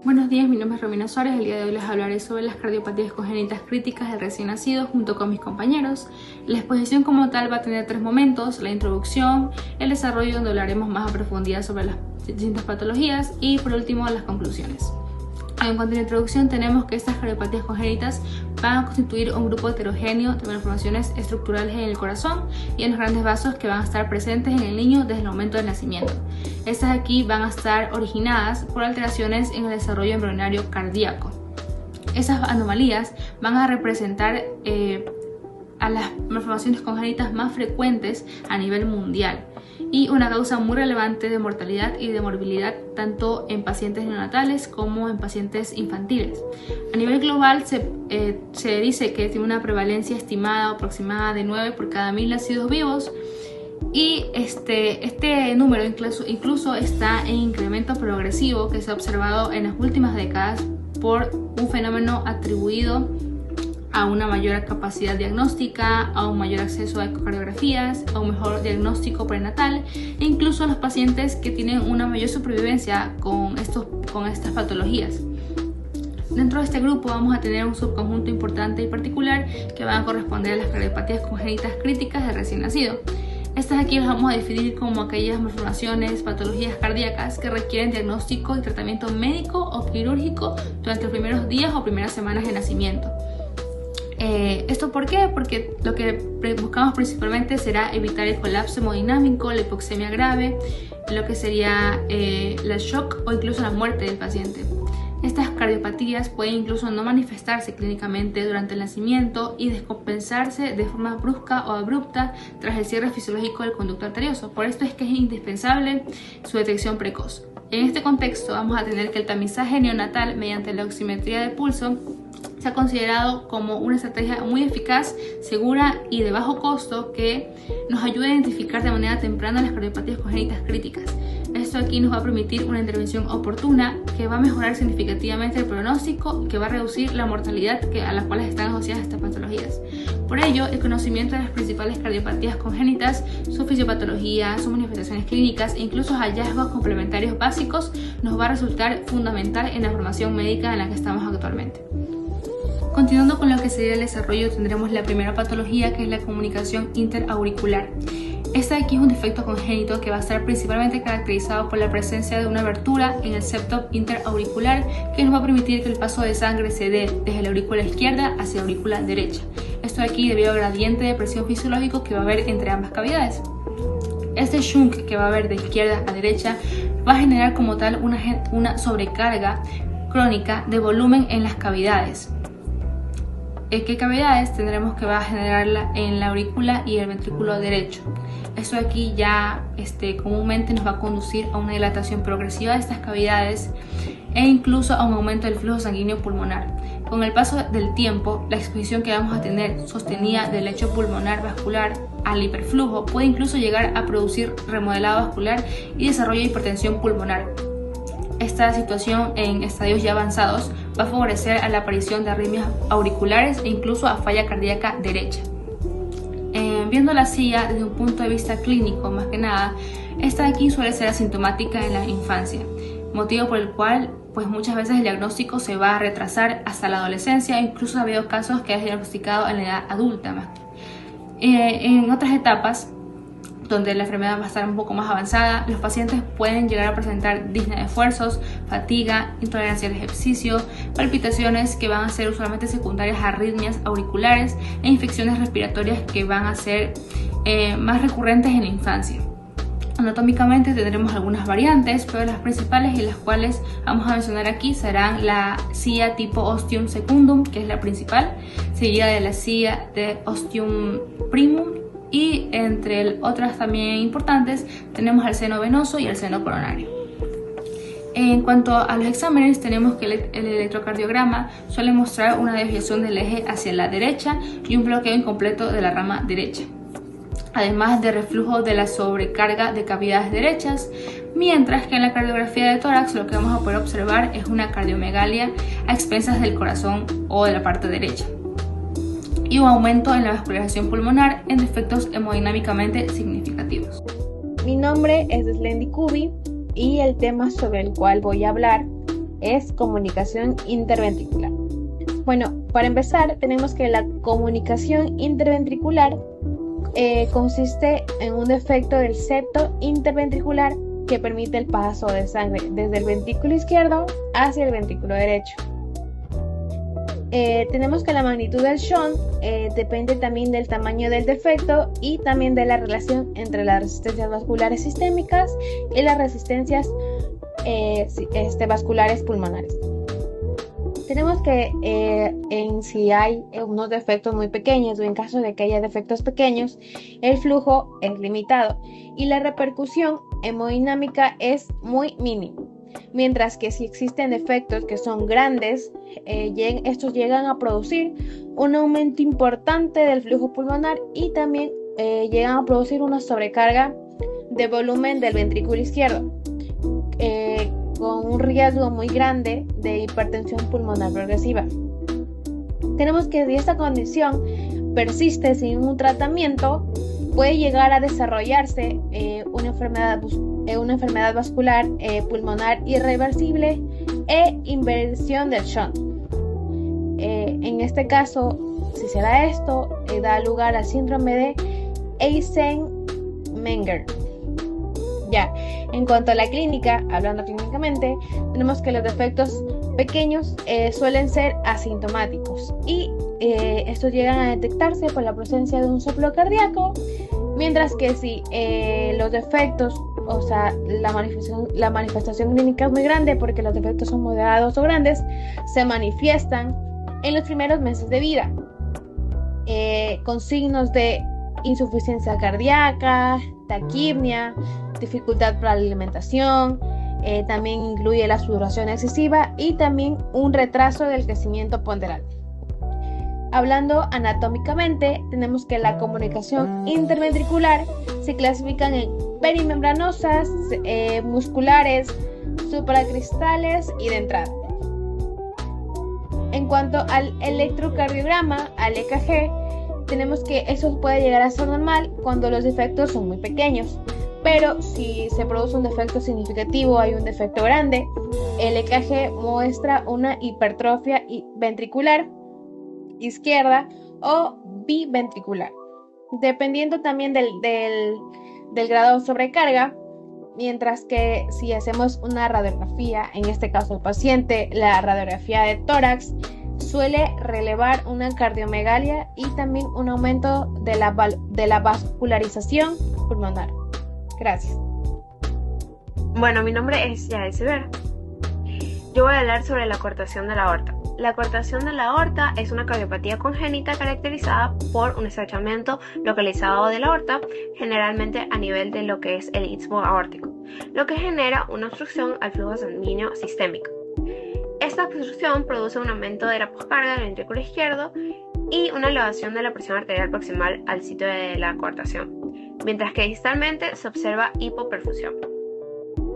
Buenos días, mi nombre es Romina Suárez. El día de hoy les hablaré sobre las cardiopatías congénitas críticas del recién nacido junto con mis compañeros. La exposición como tal va a tener 3 momentos: la introducción, el desarrollo donde hablaremos más a profundidad sobre las distintas patologías y por último las conclusiones. En cuanto a la introducción, tenemos que estas cardiopatías congénitas van a constituir un grupo heterogéneo de malformaciones estructurales en el corazón y en los grandes vasos que van a estar presentes en el niño desde el momento del nacimiento. Estas aquí van a estar originadas por alteraciones en el desarrollo embrionario cardíaco. Esas anomalías van a representar a las malformaciones congénitas más frecuentes a nivel mundial y una causa muy relevante de mortalidad y de morbilidad tanto en pacientes neonatales como en pacientes infantiles. A nivel global se dice que tiene una prevalencia estimada o aproximada de 9 por cada 1000 nacidos vivos y este número incluso está en incremento progresivo que se ha observado en las últimas décadas por un fenómeno atribuido a una mayor capacidad diagnóstica, a un mayor acceso a ecocardiografías, a un mejor diagnóstico prenatal e incluso a los pacientes que tienen una mayor supervivencia con estas patologías. Dentro de este grupo vamos a tener un subconjunto importante y particular que van a corresponder a las cardiopatías congénitas críticas del recién nacido. Estas aquí las vamos a definir como aquellas malformaciones, patologías cardíacas que requieren diagnóstico y tratamiento médico o quirúrgico durante los primeros días o primeras semanas de nacimiento. ¿Esto por qué? Porque lo que buscamos principalmente será evitar el colapso hemodinámico, la hipoxemia grave, lo que sería el shock o incluso la muerte del paciente. Estas cardiopatías pueden incluso no manifestarse clínicamente durante el nacimiento y descompensarse de forma brusca o abrupta tras el cierre fisiológico del conducto arterioso. Por esto es que es indispensable su detección precoz. En este contexto vamos a tener que el tamizaje neonatal mediante la oximetría de pulso se ha considerado como una estrategia muy eficaz, segura y de bajo costo que nos ayuda a identificar de manera temprana las cardiopatías congénitas críticas. Esto aquí nos va a permitir una intervención oportuna que va a mejorar significativamente el pronóstico y que va a reducir la mortalidad a las cuales están asociadas estas patologías. Por ello, el conocimiento de las principales cardiopatías congénitas, su fisiopatología, sus manifestaciones clínicas e incluso hallazgos complementarios básicos nos va a resultar fundamental en la formación médica en la que estamos actualmente. Continuando con lo que sería el desarrollo, tendremos la primera patología, que es la comunicación interauricular. Este de aquí es un defecto congénito que va a estar principalmente caracterizado por la presencia de una abertura en el septo interauricular que nos va a permitir que el paso de sangre se dé desde la aurícula izquierda hacia la aurícula derecha. Esto de aquí debido al gradiente de presión fisiológico que va a haber entre ambas cavidades. Este shunt que va a haber de izquierda a derecha va a generar como tal una sobrecarga crónica de volumen en las cavidades. ¿Qué cavidades? Tendremos que va a generarla en la aurícula y el ventrículo derecho. Esto aquí ya comúnmente nos va a conducir a una dilatación progresiva de estas cavidades e incluso a un aumento del flujo sanguíneo pulmonar. Con el paso del tiempo, la exposición que vamos a tener sostenida del lecho pulmonar vascular al hiperflujo puede incluso llegar a producir remodelado vascular y desarrollo de hipertensión pulmonar. Esta situación en estadios ya avanzados va a favorecer a la aparición de arritmias auriculares e incluso a falla cardíaca derecha. Viendo la silla desde un punto de vista clínico, más que nada, esta de aquí suele ser asintomática en la infancia, motivo por el cual muchas veces el diagnóstico se va a retrasar hasta la adolescencia, incluso ha habido casos que es diagnosticado en la edad adulta. En otras etapas, donde la enfermedad va a estar un poco más avanzada, los pacientes pueden llegar a presentar disnea de esfuerzos, fatiga, intolerancia al ejercicio, palpitaciones que van a ser usualmente secundarias a arritmias auriculares e infecciones respiratorias que van a ser más recurrentes en la infancia. Anatómicamente tendremos algunas variantes, pero las principales y las cuales vamos a mencionar aquí serán la silla tipo ostium secundum, que es la principal, seguida de la silla de ostium primum, y entre otras también importantes tenemos el seno venoso y el seno coronario. En cuanto a los exámenes, tenemos que el electrocardiograma suele mostrar una desviación del eje hacia la derecha y un bloqueo incompleto de la rama derecha, además de reflujo de la sobrecarga de cavidades derechas, mientras que en la cardiografía de tórax lo que vamos a poder observar es una cardiomegalia a expensas del corazón o de la parte derecha, y un aumento en la vascularización pulmonar en defectos hemodinámicamente significativos. Mi nombre es Deslendi Cubi y el tema sobre el cual voy a hablar es comunicación interventricular? Bueno, para empezar, tenemos que la comunicación interventricular consiste en un defecto del septo interventricular que permite el paso de sangre desde el ventrículo izquierdo hacia el ventrículo derecho. Tenemos que la magnitud del shunt depende también del tamaño del defecto y también de la relación entre las resistencias vasculares sistémicas y las resistencias vasculares pulmonares. Tenemos que si hay unos defectos muy pequeños o en caso de que haya defectos pequeños, el flujo es limitado y la repercusión hemodinámica es muy mínima. Mientras que si existen defectos que son grandes, estos llegan a producir un aumento importante del flujo pulmonar y también llegan a producir una sobrecarga de volumen del ventrículo izquierdo, con un riesgo muy grande de hipertensión pulmonar progresiva. Tenemos que si esta condición persiste sin un tratamiento, puede llegar a desarrollarse una enfermedad vascular pulmonar irreversible e inversión del shunt. En este caso, si se da esto, da lugar al síndrome de Eisenmenger. Ya, en cuanto a la clínica, hablando clínicamente, tenemos que los defectos pequeños suelen ser asintomáticos y estos llegan a detectarse por la presencia de un soplo cardíaco, mientras que si los defectos, o sea, la manifestación clínica es muy grande porque los defectos son moderados o grandes, se manifiestan en los primeros meses de vida, con signos de insuficiencia cardíaca, taquipnia, dificultad para la alimentación, también incluye la sudoración excesiva y también un retraso del crecimiento ponderal. Hablando anatómicamente, tenemos que la comunicación interventricular se clasifican en perimembranosas, musculares, supracristales y de entrada. En cuanto al electrocardiograma, al EKG, tenemos que eso puede llegar a ser normal cuando los defectos son muy pequeños, pero si se produce un defecto significativo, hay un defecto grande, el EKG muestra una hipertrofia ventricular izquierda o biventricular, dependiendo también del grado de sobrecarga, mientras que si hacemos una radiografía, en este caso el paciente, la radiografía de tórax, suele relevar una cardiomegalia y también un aumento de la vascularización pulmonar. Gracias. Bueno, mi nombre es Yael Silvera. Yo voy a hablar sobre la coartación de la aorta. La coartación de la aorta es una cardiopatía congénita caracterizada por un estrechamiento localizado de la aorta, generalmente a nivel de lo que es el istmo aórtico, lo que genera una obstrucción al flujo sanguíneo sistémico. Esta obstrucción produce un aumento de la poscarga del ventrículo izquierdo y una elevación de la presión arterial proximal al sitio de la coartación, mientras que distalmente se observa hipoperfusión.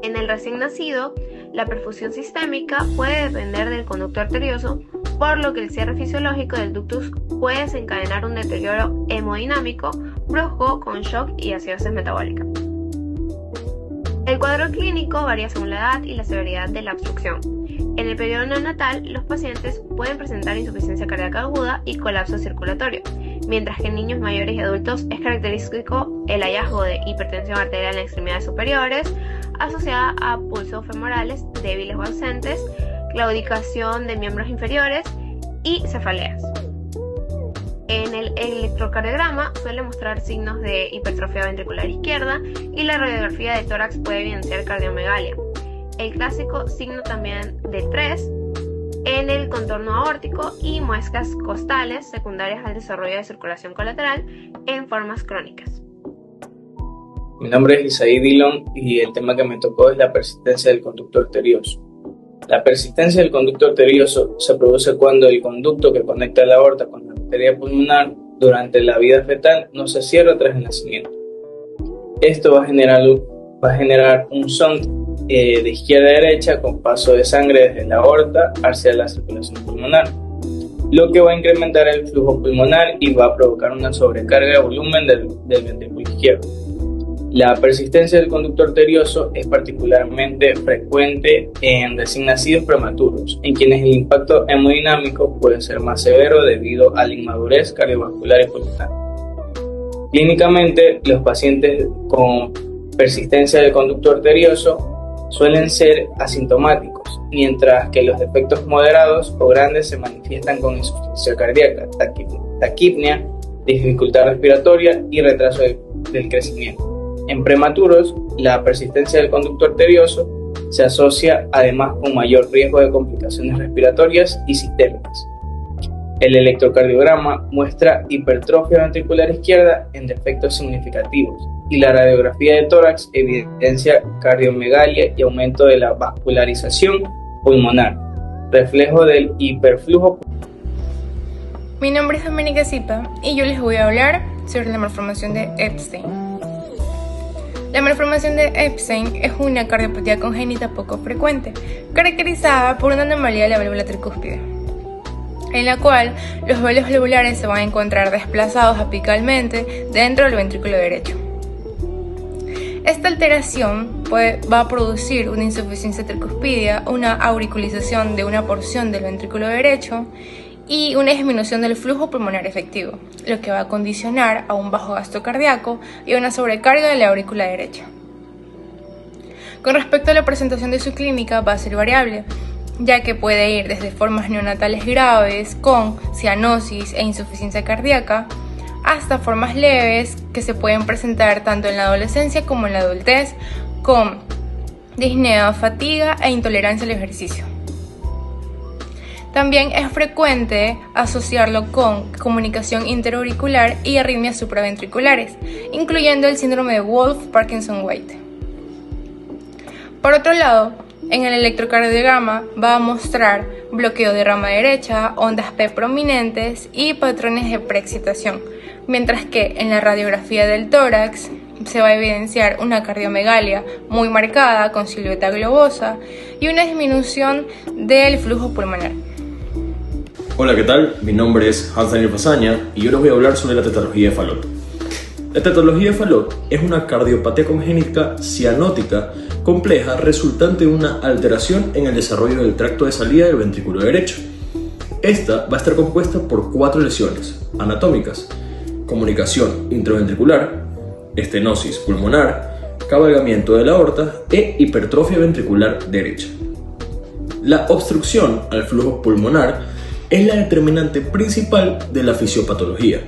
En el recién nacido, la perfusión sistémica puede depender del conducto arterioso, por lo que el cierre fisiológico del ductus puede desencadenar un deterioro hemodinámico brusco con shock y acidosis metabólica. El cuadro clínico varía según la edad y la severidad de la obstrucción. En el periodo neonatal, los pacientes pueden presentar insuficiencia cardíaca aguda y colapso circulatorio, mientras que en niños mayores y adultos es característico el hallazgo de hipertensión arterial en extremidades superiores, asociada a pulsos femorales débiles o ausentes, claudicación de miembros inferiores y cefaleas. En el electrocardiograma suele mostrar signos de hipertrofia ventricular izquierda y la radiografía de tórax puede evidenciar cardiomegalia. El clásico signo también de 3 en el contorno aórtico y muescas costales secundarias al desarrollo de circulación colateral en formas crónicas. Mi nombre es Isaí Dillon y el tema que me tocó es la persistencia del conducto arterioso. La persistencia del conducto arterioso se produce cuando el conducto que conecta la aorta con la arteria pulmonar durante la vida fetal no se cierra tras el nacimiento. Esto va a generar un shunt de izquierda a derecha con paso de sangre desde la aorta hacia la circulación pulmonar, lo que va a incrementar el flujo pulmonar y va a provocar una sobrecarga de volumen del ventrículo izquierdo. La persistencia del conducto arterioso es particularmente frecuente en recién nacidos prematuros, en quienes el impacto hemodinámico puede ser más severo debido a la inmadurez cardiovascular y pulmonar. Clínicamente, los pacientes con persistencia del conducto arterioso suelen ser asintomáticos, mientras que los defectos moderados o grandes se manifiestan con insuficiencia cardíaca, taquipnea, dificultad respiratoria y retraso del crecimiento. En prematuros, la persistencia del conducto arterioso se asocia además con mayor riesgo de complicaciones respiratorias y sistémicas. El electrocardiograma muestra hipertrofia ventricular izquierda en defectos significativos y la radiografía de tórax evidencia cardiomegalia y aumento de la vascularización pulmonar, reflejo del hiperflujo. Mi nombre es Doménica Zipa y yo les voy a hablar sobre la malformación de Epstein. La malformación de Epstein es una cardiopatía congénita poco frecuente, caracterizada por una anomalía de la válvula tricúspide, en la cual los valos valvulares se van a encontrar desplazados apicalmente dentro del ventrículo derecho. Esta alteración va a producir una insuficiencia tricúspidea, una auriculización de una porción del ventrículo derecho y una disminución del flujo pulmonar efectivo, lo que va a condicionar a un bajo gasto cardíaco y a una sobrecarga de la aurícula derecha. Con respecto a la presentación de su clínica, va a ser variable, ya que puede ir desde formas neonatales graves con cianosis e insuficiencia cardíaca hasta formas leves que se pueden presentar tanto en la adolescencia como en la adultez con disnea, fatiga e intolerancia al ejercicio. También es frecuente asociarlo con comunicación interauricular y arritmias supraventriculares, incluyendo el síndrome de Wolff-Parkinson-White. Por otro lado, en el electrocardiograma va a mostrar bloqueo de rama derecha, ondas P prominentes y patrones de preexcitación, mientras que en la radiografía del tórax se va a evidenciar una cardiomegalia muy marcada con silueta globosa y una disminución del flujo pulmonar. Hola, ¿qué tal? Mi nombre es Hans Daniel Fazaña y yo les voy a hablar sobre la tetralogía de Fallot. La tetralogía de Fallot es una cardiopatía congénita cianótica compleja resultante de una alteración en el desarrollo del tracto de salida del ventrículo derecho. Esta va a estar compuesta por 4 lesiones anatómicas: comunicación intraventricular, estenosis pulmonar, cabalgamiento de la aorta e hipertrofia ventricular derecha. La obstrucción al flujo pulmonar es la determinante principal de la fisiopatología,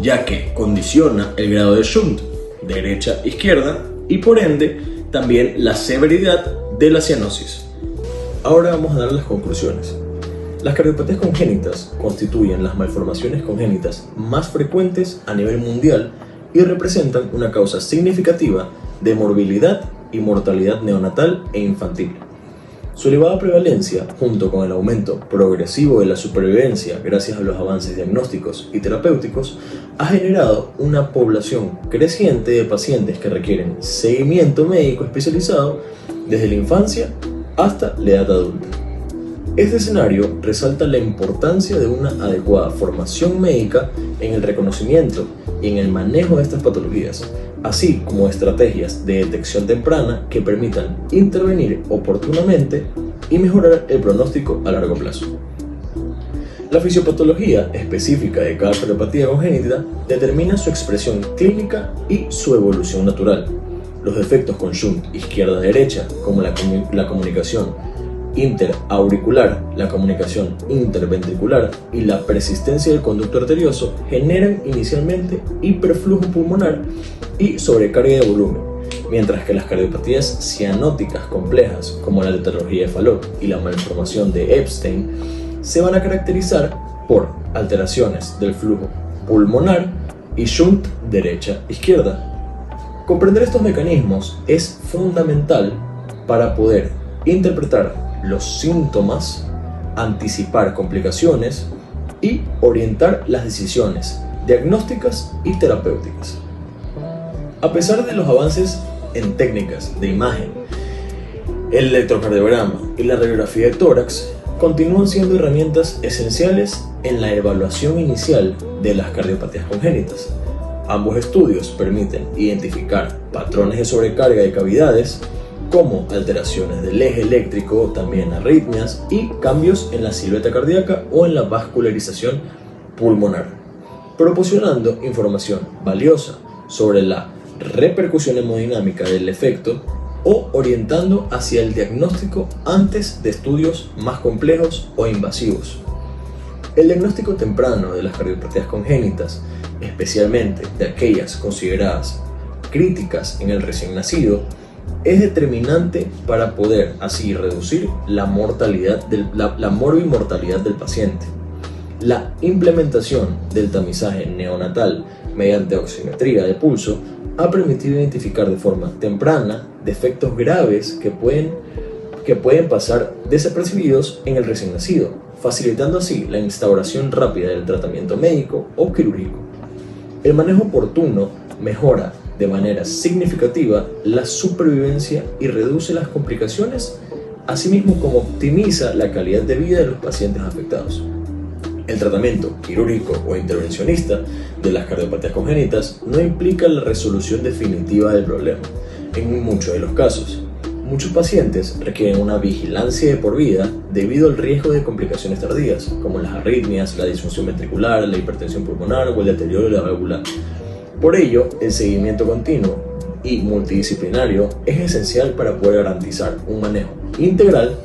ya que condiciona el grado de shunt, derecha-izquierda, y por ende también la severidad de la cianosis. Ahora vamos a dar las conclusiones. Las cardiopatías congénitas constituyen las malformaciones congénitas más frecuentes a nivel mundial y representan una causa significativa de morbilidad y mortalidad neonatal e infantil. Su elevada prevalencia, junto con el aumento progresivo de la supervivencia gracias a los avances diagnósticos y terapéuticos, ha generado una población creciente de pacientes que requieren seguimiento médico especializado desde la infancia hasta la edad adulta. Este escenario resalta la importancia de una adecuada formación médica en el reconocimiento y en el manejo de estas patologías, así como estrategias de detección temprana que permitan intervenir oportunamente y mejorar el pronóstico a largo plazo. La fisiopatología específica de cada cardiopatía congénita determina su expresión clínica y su evolución natural. Los defectos con shunt izquierda-derecha, como la comunicación interauricular, la comunicación interventricular y la persistencia del conducto arterioso, generan inicialmente hiperflujo pulmonar y sobrecarga de volumen, mientras que las cardiopatías cianóticas complejas, como la tetralogía de Fallot y la malformación de Epstein, se van a caracterizar por alteraciones del flujo pulmonar y shunt derecha-izquierda. Comprender estos mecanismos es fundamental para poder interpretar los síntomas, anticipar complicaciones y orientar las decisiones diagnósticas y terapéuticas. A pesar de los avances en técnicas de imagen, el electrocardiograma y la radiografía de tórax continúan siendo herramientas esenciales en la evaluación inicial de las cardiopatías congénitas. Ambos estudios permiten identificar patrones de sobrecarga de cavidades, como alteraciones del eje eléctrico, también arritmias y cambios en la silueta cardíaca o en la vascularización pulmonar, proporcionando información valiosa sobre la repercusión hemodinámica del efecto o orientando hacia el diagnóstico antes de estudios más complejos o invasivos. El diagnóstico temprano de las cardiopatías congénitas, especialmente de aquellas consideradas críticas en el recién nacido, es determinante para poder así reducir la morbimortalidad del paciente. La implementación del tamizaje neonatal mediante oximetría de pulso ha permitido identificar de forma temprana defectos graves que pueden pasar desapercibidos en el recién nacido, facilitando así la instauración rápida del tratamiento médico o quirúrgico. El manejo oportuno mejora de manera significativa la supervivencia y reduce las complicaciones, asimismo como optimiza la calidad de vida de los pacientes afectados. El tratamiento quirúrgico o intervencionista de las cardiopatías congénitas no implica la resolución definitiva del problema. En muchos de los casos, muchos pacientes requieren una vigilancia de por vida debido al riesgo de complicaciones tardías, como las arritmias, la disfunción ventricular, la hipertensión pulmonar o el deterioro de la válvula. Por ello, el seguimiento continuo y multidisciplinario es esencial para poder garantizar un manejo integral,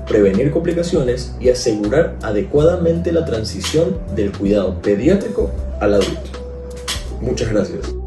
prevenir complicaciones y asegurar adecuadamente la transición del cuidado pediátrico al adulto. Muchas gracias.